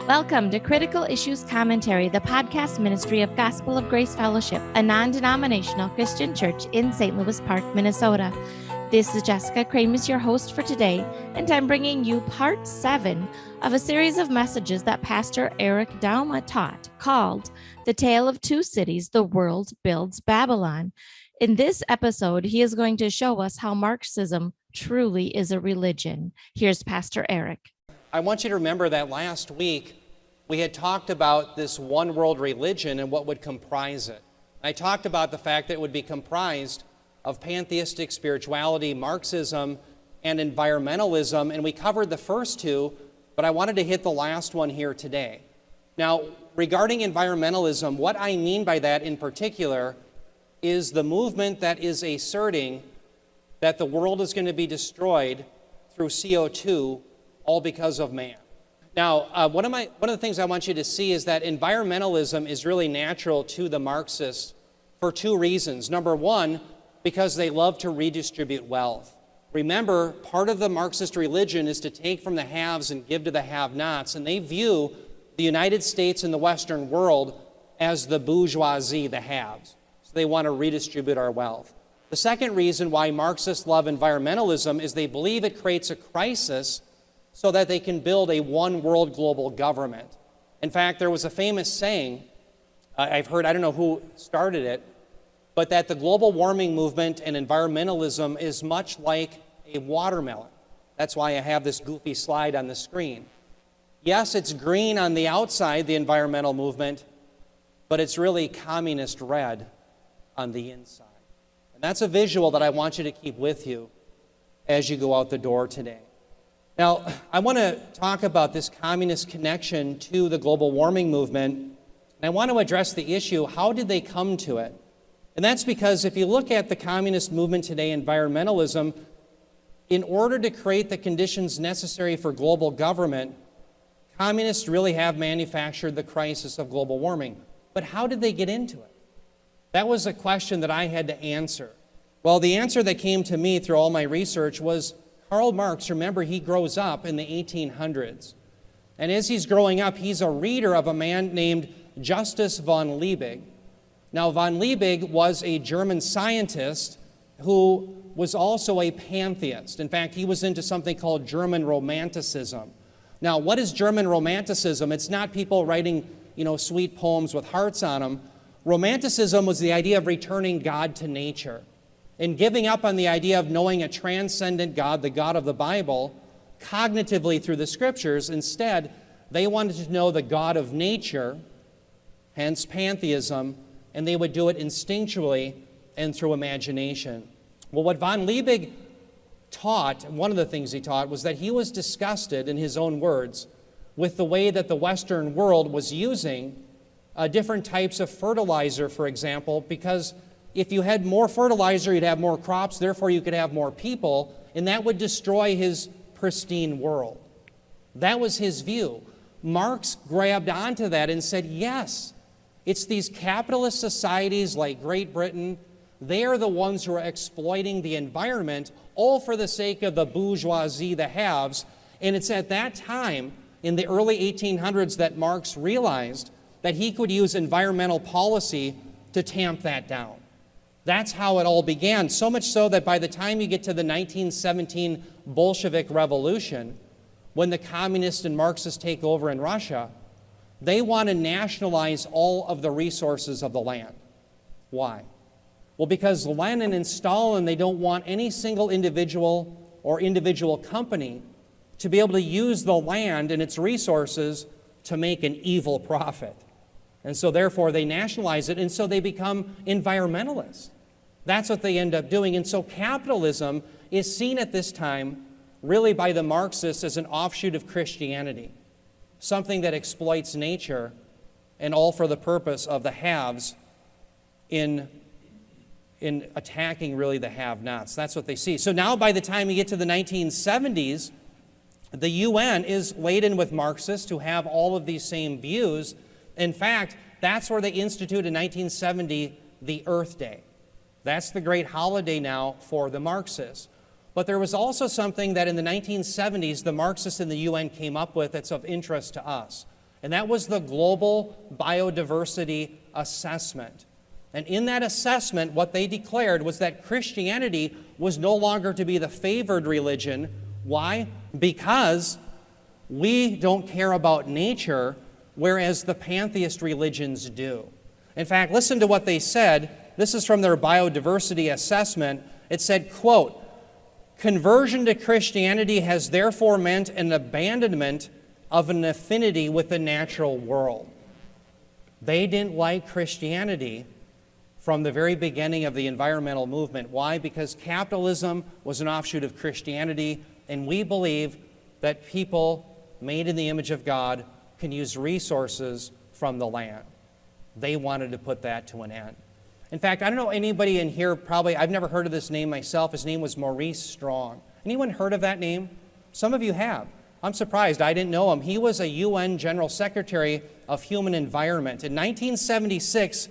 Welcome to Critical Issues Commentary, the podcast ministry of Gospel of Grace Fellowship, a non-denominational Christian church in St. Louis Park, Minnesota. This is Jessica Krames, your host for today, and I'm bringing you part 7 of a series of messages that Pastor Eric Douma taught, called The Tale of Two Cities, the World Builds Babylon. In this episode, he is going to show us how Marxism truly is a religion. Here's Pastor Eric. I want you to remember that last week we had talked about this one world religion and what would comprise it. I talked about the fact that it would be comprised of pantheistic spirituality, Marxism, and environmentalism, and we covered the first two, but I wanted to hit the last one here today. Now, regarding environmentalism, what I mean by that in particular is the movement that is asserting that the world is going to be destroyed through CO2, all because of man. Now, one of the things I want you to see is that environmentalism is really natural to the Marxists for two reasons. Number one, because they love to redistribute wealth. Remember, part of the Marxist religion is to take from the haves and give to the have-nots, and they view the United States and the Western world as the bourgeoisie, the haves. So they want to redistribute our wealth. The second reason why Marxists love environmentalism is they believe it creates a crisis so that they can build a one world global government. In fact, there was a famous saying, I've heard, I don't know who started it, but that the global warming movement and environmentalism is much like a watermelon. That's why I have this goofy slide on the screen. Yes, it's green on the outside, the environmental movement, but it's really communist red on the inside. And that's a visual that I want you to keep with you as you go out the door today. Now, I want to talk about this communist connection to the global warming movement, and I want to address the issue, how did they come to it? And that's because if you look at the communist movement today, environmentalism, in order to create the conditions necessary for global government, communists really have manufactured the crisis of global warming. But how did they get into it? That was a question that I had to answer. Well, the answer that came to me through all my research was Karl Marx. Remember, he grows up in the 1800s. And as he's growing up, he's a reader of a man named Justus von Liebig. Now, von Liebig was a German scientist who was also a pantheist. In fact, he was into something called German Romanticism. Now, what is German Romanticism? It's not people writing, sweet poems with hearts on them. Romanticism was the idea of returning God to nature and giving up on the idea of knowing a transcendent God, the God of the Bible, cognitively through the scriptures. Instead, they wanted to know the God of nature, hence pantheism, and they would do it instinctually and through imagination. Well, what von Liebig taught, one of the things he taught, was that he was disgusted, in his own words, with the way that the Western world was using different types of fertilizer, for example, because if you had more fertilizer, you'd have more crops, therefore you could have more people, and that would destroy his pristine world. That was his view. Marx grabbed onto that and said, yes, it's these capitalist societies like Great Britain, they are the ones who are exploiting the environment, all for the sake of the bourgeoisie, the haves. And it's at that time, in the early 1800s, that Marx realized that he could use environmental policy to tamp that down. That's how it all began, so much so that by the time you get to the 1917 Bolshevik Revolution, when the communists and Marxists take over in Russia, they want to nationalize all of the resources of the land. Why? Well, because Lenin and Stalin, they don't want any single individual or individual company to be able to use the land and its resources to make an evil profit. And so therefore they nationalize it, and so they become environmentalists. That's what they end up doing. And so capitalism is seen at this time really by the Marxists as an offshoot of Christianity, something that exploits nature and all for the purpose of the haves in attacking really the have-nots. That's what they see. So now by the time you get to the 1970s, the UN is laden with Marxists who have all of these same views. In fact, that's where they instituted in 1970 the Earth Day. That's the great holiday now for the Marxists. But there was also something that in the 1970s the Marxists and the UN came up with that's of interest to us. And that was the Global Biodiversity Assessment. And in that assessment, what they declared was that Christianity was no longer to be the favored religion. Why? Because we don't care about nature, whereas the pantheist religions do. In fact, listen to what they said. This is from their biodiversity assessment. It said, quote, "Conversion to Christianity has therefore meant an abandonment of an affinity with the natural world." They didn't like Christianity from the very beginning of the environmental movement. Why? Because capitalism was an offshoot of Christianity, and we believe that people made in the image of God can use resources from the land. They wanted to put that to an end. In fact, I don't know anybody in here, probably, I've never heard of this name myself. His name was Maurice Strong. Anyone heard of that name? Some of you have. I'm surprised. I didn't know him. He was a UN General Secretary of Human Environment. In 1976,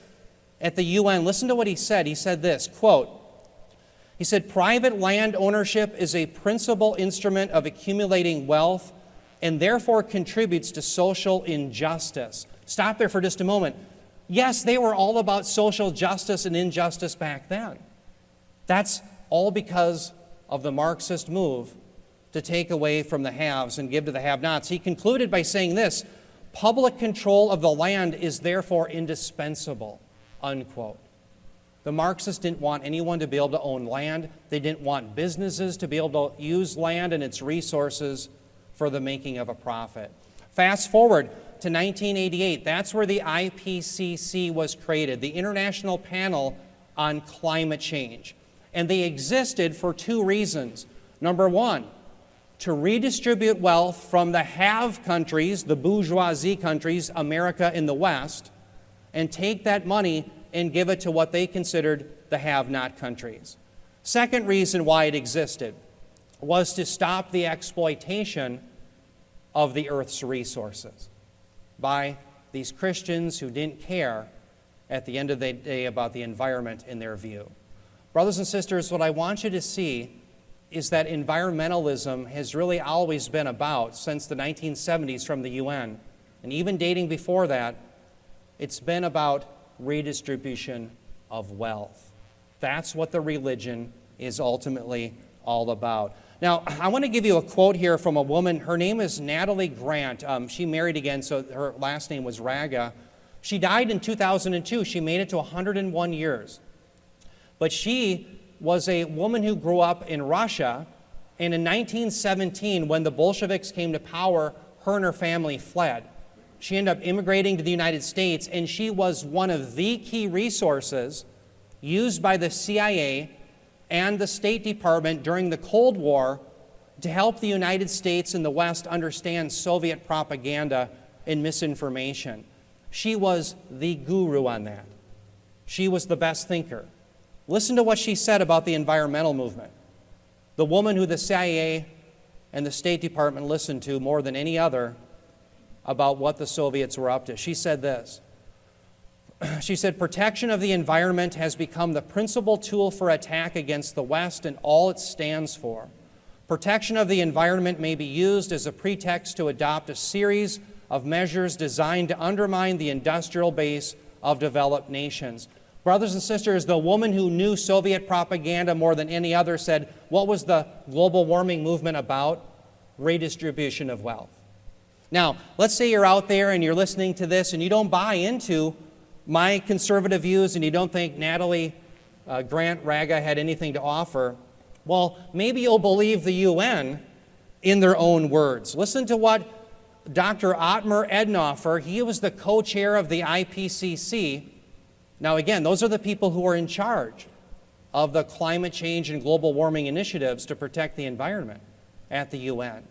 at the UN, listen to what he said. He said this, quote, he said, "Private land ownership is a principal instrument of accumulating wealth and therefore contributes to social injustice." Stop there for just a moment. Yes, they were all about social justice and injustice back then. That's all because of the Marxist move to take away from the haves and give to the have-nots. He concluded by saying this, "Public control of the land is therefore indispensable," unquote. The Marxists didn't want anyone to be able to own land. They didn't want businesses to be able to use land and its resources for the making of a profit. Fast forward to 1988. That's where the IPCC was created, the International Panel on Climate Change. And they existed for two reasons. Number one, to redistribute wealth from the have countries, the bourgeoisie countries, America in the West, and take that money and give it to what they considered the have-not countries. Second reason why it existed was to stop the exploitation of the earth's resources by these Christians who didn't care at the end of the day about the environment in their view. Brothers and sisters, what I want you to see is that environmentalism has really always been about, since the 1970s from the UN, and even dating before that, it's been about redistribution of wealth. That's what the religion is ultimately all about. Now, I want to give you a quote here from a woman. Her name is Natalie Grant. She married again, so her last name was Raga. She died in 2002. She made it to 101 years. But she was a woman who grew up in Russia, and in 1917, when the Bolsheviks came to power, her and her family fled. She ended up immigrating to the United States, and she was one of the key resources used by the CIA and the State Department during the Cold War to help the United States and the West understand Soviet propaganda and misinformation. She was the guru on that. She was the best thinker. Listen to what she said about the environmental movement. The woman who the CIA and the State Department listened to more than any other about what the Soviets were up to. She said this. She said, "Protection of the environment has become the principal tool for attack against the West and all it stands for. Protection of the environment may be used as a pretext to adopt a series of measures designed to undermine the industrial base of developed nations." Brothers and sisters, the woman who knew Soviet propaganda more than any other said, what was the global warming movement about? Redistribution of wealth. Now, let's say you're out there and you're listening to this and you don't buy into my conservative views and you don't think Natalie Grant Raga had anything to offer. Well, maybe you'll believe the UN in their own words. Listen to what Dr. Ottmar Edenhofer, he was the co-chair of the IPCC. Now again, those are the people who are in charge of the climate change and global warming initiatives to protect the environment at the UN.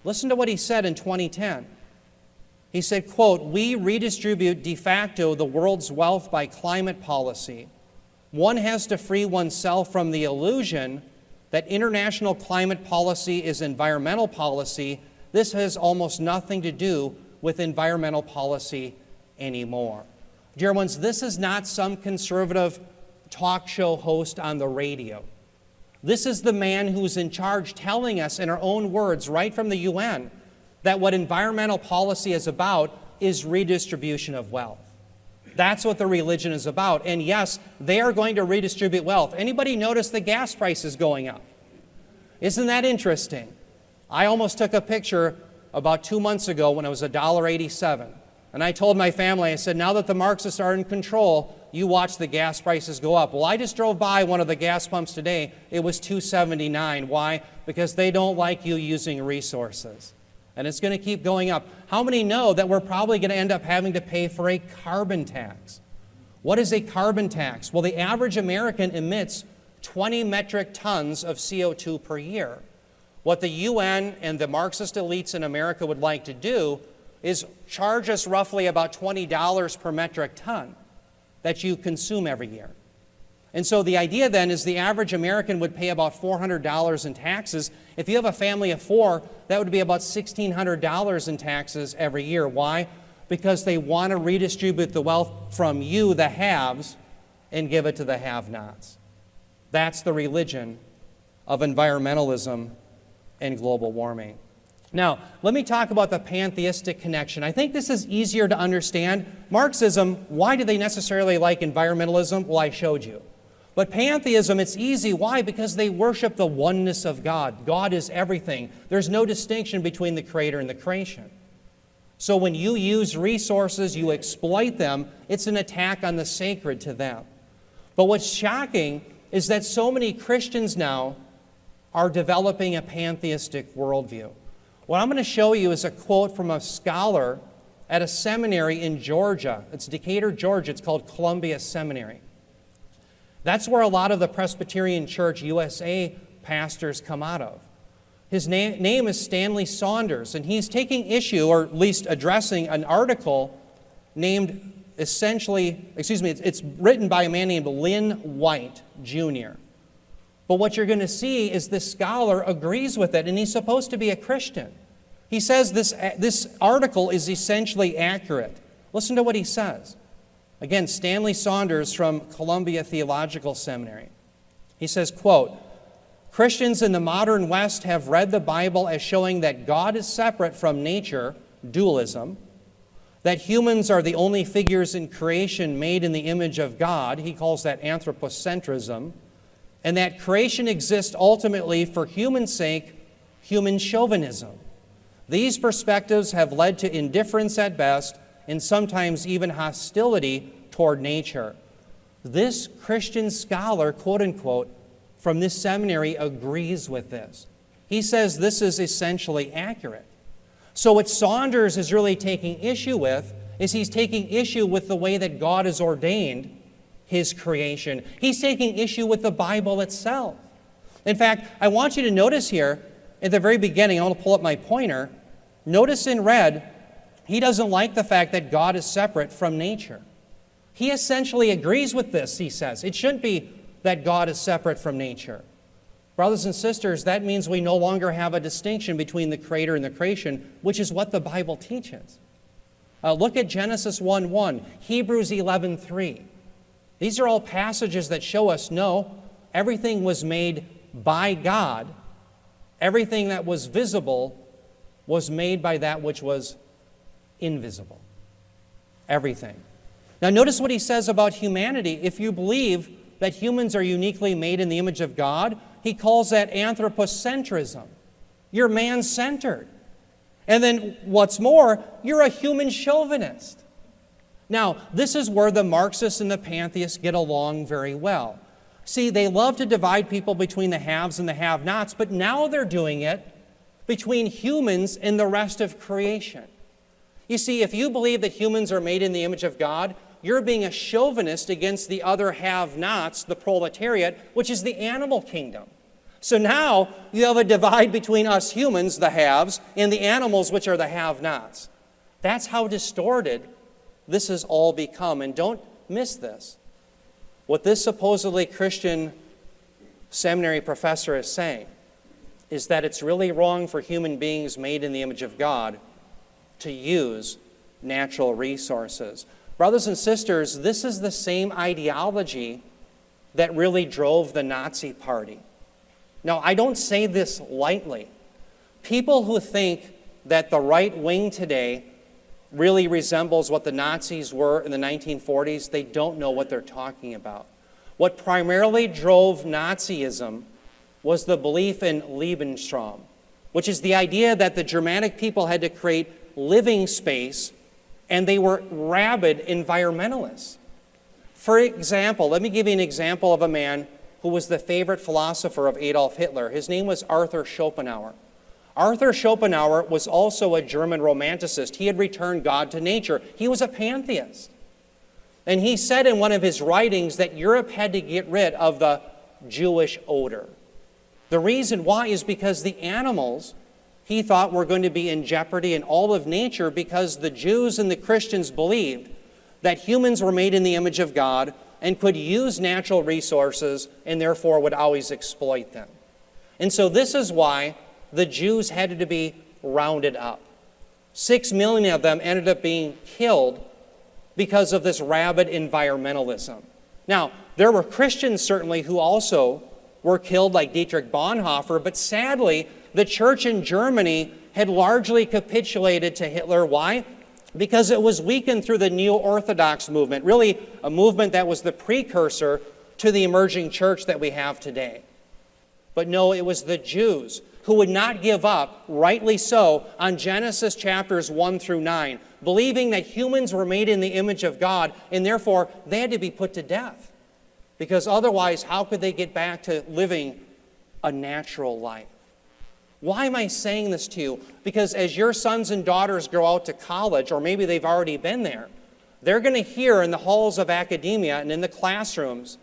Listen to what he said in 2010. He said, quote, "We redistribute de facto the world's wealth by climate policy. One has to free oneself from the illusion that international climate policy is environmental policy. This has almost nothing to do with environmental policy anymore." Dear ones, this is not some conservative talk show host on the radio. This is the man who's in charge telling us in our own words right from the UN that what environmental policy is about is redistribution of wealth. That's what the religion is about. And yes, they are going to redistribute wealth. Anybody notice the gas prices going up? Isn't that interesting? I almost took a picture about 2 months ago when it was $1.87. And I told my family, I said, now that the Marxists are in control, you watch the gas prices go up. Well, I just drove by one of the gas pumps today. It was $2.79. Why? Because they don't like you using resources. And it's going to keep going up. How many know that we're probably going to end up having to pay for a carbon tax? What is a carbon tax? Well, the average American emits 20 metric tons of CO2 per year. What the UN and the Marxist elites in America would like to do is charge us roughly about $20 per metric ton that you consume every year. And so the idea then is the average American would pay about $400 in taxes. If you have a family of 4, that would be about $1,600 in taxes every year. Why? Because they want to redistribute the wealth from you, the haves, and give it to the have-nots. That's the religion of environmentalism and global warming. Now, let me talk about the pantheistic connection. I think this is easier to understand. Marxism, why do they necessarily like environmentalism? Well, I showed you. But pantheism, it's easy. Why? Because they worship the oneness of God. God is everything. There's no distinction between the creator and the creation. So when you use resources, you exploit them, it's an attack on the sacred to them. But what's shocking is that so many Christians now are developing a pantheistic worldview. What I'm going to show you is a quote from a scholar at a seminary in Georgia. It's Decatur, Georgia. It's called Columbia Seminary. That's where a lot of the Presbyterian Church USA pastors come out of. His name is Stanley Saunders, and he's taking issue, or at least addressing, an article named it's written by a man named Lynn White, Jr. But what you're going to see is this scholar agrees with it, and he's supposed to be a Christian. He says this article is essentially accurate. Listen to what he says. Again, Stanley Saunders from Columbia Theological Seminary. He says, quote, Christians in the modern West have read the Bible as showing that God is separate from nature, dualism, that humans are the only figures in creation made in the image of God, he calls that anthropocentrism, and that creation exists ultimately for human sake, human chauvinism. These perspectives have led to indifference at best, and sometimes even hostility toward nature. This Christian scholar, quote unquote, from this seminary agrees with this. He says this is essentially accurate. So what Saunders is really taking issue with is he's taking issue with the way that God has ordained His creation. He's taking issue with the Bible itself. In fact, I want you to notice here at the very beginning, I want to pull up my pointer, notice in red, he doesn't like the fact that God is separate from nature. He essentially agrees with this, he says. It shouldn't be that God is separate from nature. Brothers and sisters, that means we no longer have a distinction between the Creator and the creation, which is what the Bible teaches. Look at Genesis 1:1, Hebrews 11:3. These are all passages that show us, no, everything was made by God. Everything that was visible was made by that which was invisible. Everything. Now notice what he says about humanity. If you believe that humans are uniquely made in the image of God, he calls that anthropocentrism. You're man-centered. And then what's more, you're a human chauvinist. Now, this is where the Marxists and the pantheists get along very well. See, they love to divide people between the haves and the have-nots, but now they're doing it between humans and the rest of creation. You see, if you believe that humans are made in the image of God, you're being a chauvinist against the other have-nots, the proletariat, which is the animal kingdom. So now you have a divide between us humans, the haves, and the animals, which are the have-nots. That's how distorted this has all become. And don't miss this. What this supposedly Christian seminary professor is saying is that it's really wrong for human beings made in the image of God to use natural resources. Brothers and sisters, this is the same ideology that really drove the Nazi Party. Now, I don't say this lightly. People who think that the right wing today really resembles what the Nazis were in the 1940s, they don't know what they're talking about. What primarily drove Nazism was the belief in Lebensraum, which is the idea that the Germanic people had to create living space, and they were rabid environmentalists. For example, let me give you an example of a man who was the favorite philosopher of Adolf Hitler. His name was Arthur Schopenhauer. Arthur Schopenhauer was also a German romanticist. He had returned God to nature. He was a pantheist. And he said in one of his writings that Europe had to get rid of the Jewish odor. The reason why is because the animals, he thought, were going to be in jeopardy in all of nature because the Jews and the Christians believed that humans were made in the image of God and could use natural resources and therefore would always exploit them. And so this is why the Jews had to be rounded up. 6 million of them ended up being killed because of this rabid environmentalism. Now, there were Christians certainly who also were killed, like Dietrich Bonhoeffer, but sadly, the church in Germany had largely capitulated to Hitler. Why? Because it was weakened through the Neo-Orthodox movement, really a movement that was the precursor to the emerging church that we have today. But no, it was the Jews who would not give up, rightly so, on Genesis chapters 1 through 9, believing that humans were made in the image of God, and therefore they had to be put to death. Because otherwise, how could they get back to living a natural life? Why am I saying this to you? Because as your sons and daughters go out to college, or maybe they've already been there, they're going to hear in the halls of academia and in the classrooms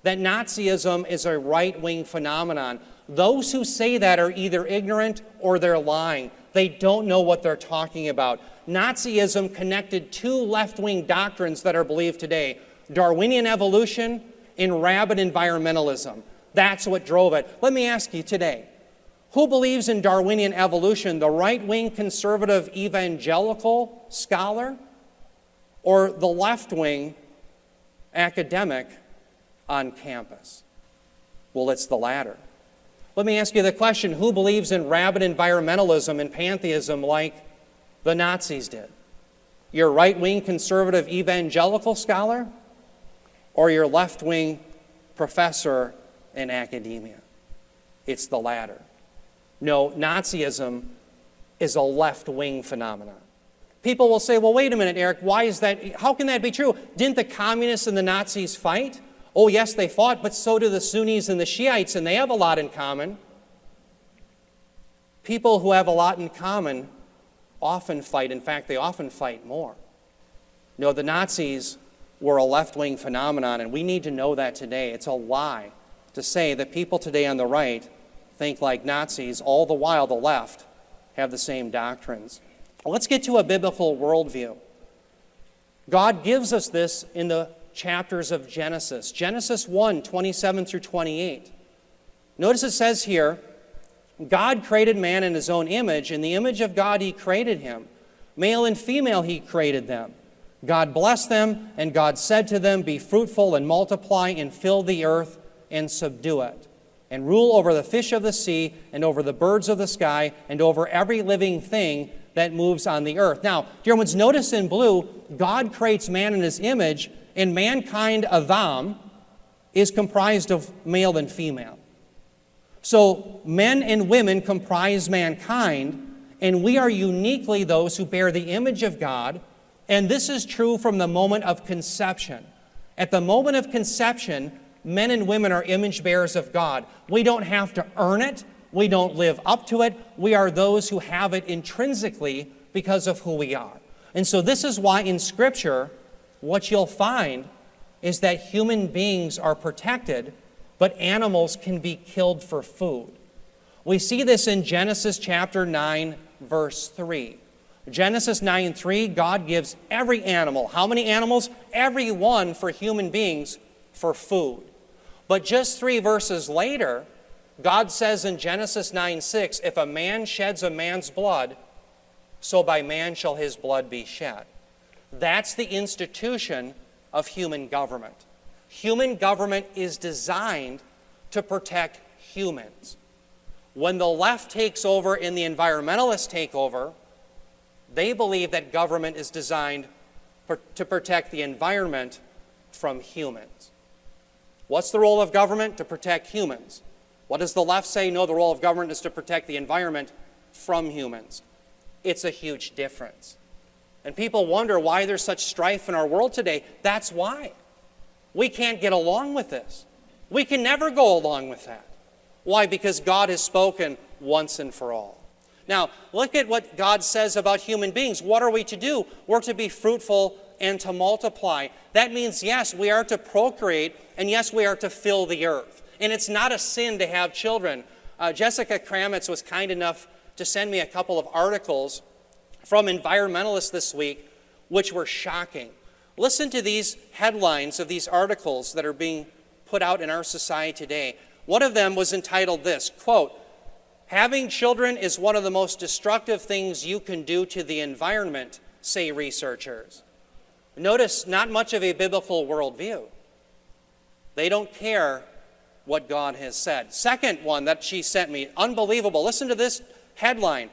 that Nazism is a right-wing phenomenon. Those who say that are either ignorant or they're lying. They don't know what they're talking about. Nazism connected two left-wing doctrines that are believed today: Darwinian evolution and rabid environmentalism. That's what drove it. Let me ask you today, who believes in Darwinian evolution, the right-wing conservative evangelical scholar or the left-wing academic on campus? Well, it's the latter. Let me ask you the question, who believes in rabid environmentalism and pantheism like the Nazis did? Your right-wing conservative evangelical scholar or your left-wing professor in academia? It's the latter. No, Nazism is a left-wing phenomenon. People will say, well, wait a minute, Eric, why is that? How can that be true? Didn't the communists and the Nazis fight? Oh, yes, they fought, but so do the Sunnis and the Shiites, and they have a lot in common. People who have a lot in common often fight. In fact, they often fight more. No, the Nazis were a left-wing phenomenon, and we need to know that today. It's a lie to say that people today on the right think like Nazis, all the while the left have the same doctrines. Let's get to a biblical worldview. God gives us this in the chapters of Genesis. Genesis 1, 27 through 28. Notice it says here, God created man in his own image. In the image of God he created him. Male and female he created them. God blessed them, and God said to them, be fruitful and multiply and fill the earth and subdue it, and rule over the fish of the sea and over the birds of the sky and over every living thing that moves on the earth. Now, dear ones, notice in blue, God creates man in his image, and mankind, Adam, is comprised of male and female. So men and women comprise mankind, and we are uniquely those who bear the image of God, and this is true from the moment of conception. At the moment of conception, men and women are image bearers of God. We don't have to earn it. We don't live up to it. We are those who have it intrinsically because of who we are. And so this is why in Scripture, what you'll find is that human beings are protected, but animals can be killed for food. We see this in Genesis chapter 9, verse 3. Genesis 9:3, God gives every animal. How many animals? Every one for human beings for food. But just 3 verses later, God says in Genesis 9:6, if a man sheds a man's blood, so by man shall his blood be shed. That's the institution of human government. Human government is designed to protect humans. When the left takes over and the environmentalists take over, They believe that government is designed to protect the environment from humans. What's the role of government? To protect humans. What does the left say? No, the role of government is to protect the environment from humans. It's a huge difference. And people wonder why there's such strife in our world today. That's why. We can't get along with this. We can never go along with that. Why? Because God has spoken once and for all. Now, look at what God says about human beings. What are we to do? We're to be fruitful and to multiply. That means, yes, we are to procreate, and yes, we are to fill the earth. And it's not a sin to have children. Jessica Kramitz was kind enough to send me a couple of articles from Environmentalists this week, which were shocking. Listen to these headlines of these articles that are being put out in our society today. One of them was entitled this, quote, "Having children is one of the most destructive things you can do to the environment, say researchers." Notice, not much of a biblical worldview. They don't care what God has said. Second one that she sent me, unbelievable. Listen to this headline,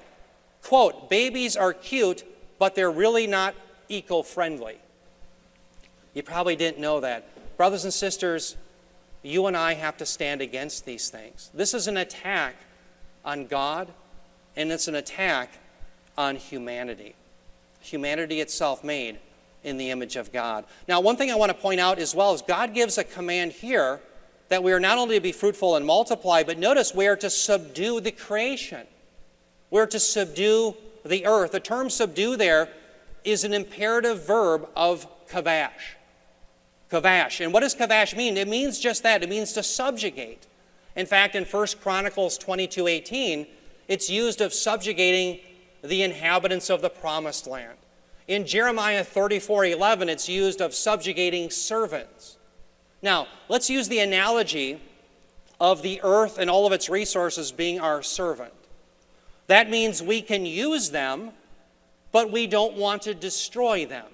quote, "Babies are cute, but they're really not eco-friendly." You probably didn't know that. Brothers and sisters, you and I have to stand against these things. This is an attack on God, and it's an attack on humanity. Humanity itself made in the image of God. Now, one thing I want to point out as well is God gives a command here that we are not only to be fruitful and multiply, but notice we are to subdue the creation. We're to subdue the earth. The term subdue there is an imperative verb of kavash. Kavash. And what does kavash mean? It means just that. It means to subjugate. In fact, in 1 Chronicles 22:18, it's used of subjugating the inhabitants of the promised land. In Jeremiah 34:11, it's used of subjugating servants. Now, let's use the analogy of the earth and all of its resources being our servant. That means we can use them, but we don't want to destroy them.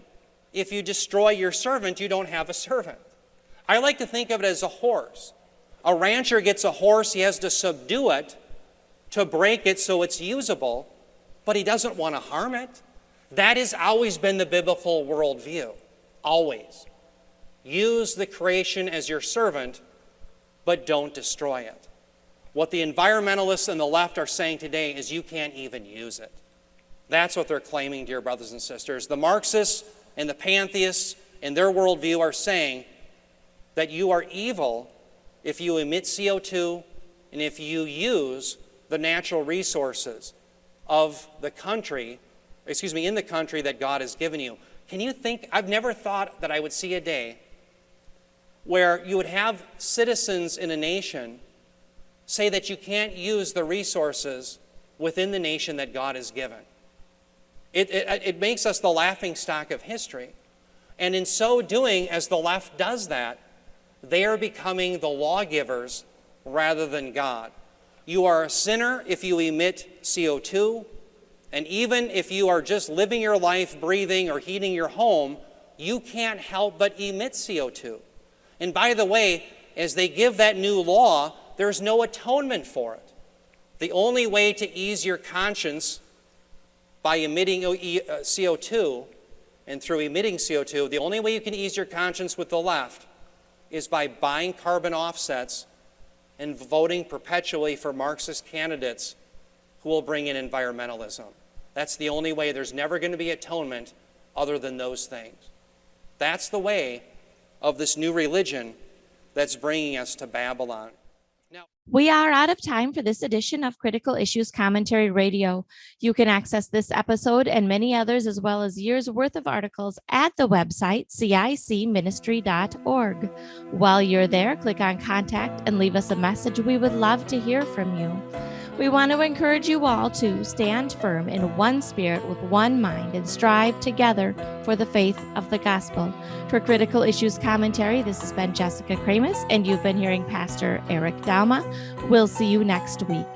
If you destroy your servant, you don't have a servant. I like to think of it as a horse. A rancher gets a horse, he has to subdue it to break it so it's usable, but he doesn't want to harm it. That has always been the biblical worldview, always. Use the creation as your servant, but don't destroy it. What the environmentalists and the left are saying today is you can't even use it. That's what they're claiming, dear brothers and sisters. The Marxists and the pantheists in their worldview are saying that you are evil if you emit CO2 and if you use the natural resources of the country, in the country that God has given you. Can you think, I've never thought that I would see a day where you would have citizens in a nation say that you can't use the resources within the nation that God has given. It makes us the laughingstock of history. And in so doing, as the left does that, they are becoming the lawgivers rather than God. You are a sinner if you emit CO2, and even if you are just living your life, breathing, or heating your home, you can't help but emit CO2. And by the way, as they give that new law, there's no atonement for it. The only way to ease your conscience by emitting CO2, and through emitting CO2, the only way you can ease your conscience with the left is by buying carbon offsets and voting perpetually for Marxist candidates who will bring in environmentalism. That's the only way. There's never going to be atonement other than those things. That's the way of this new religion that's bringing us to Babylon. We are out of time for this edition of Critical Issues Commentary Radio. You can access this episode and many others, as well as years worth of articles, at the website cicministry.org. While you're there, click on Contact and leave us a message. We would love to hear from you. We want to encourage you all to stand firm in one spirit with one mind and strive together for the faith of the gospel. For Critical Issues Commentary, this has been Jessica Kramis, and you've been hearing Pastor Eric Douma. We'll see you next week.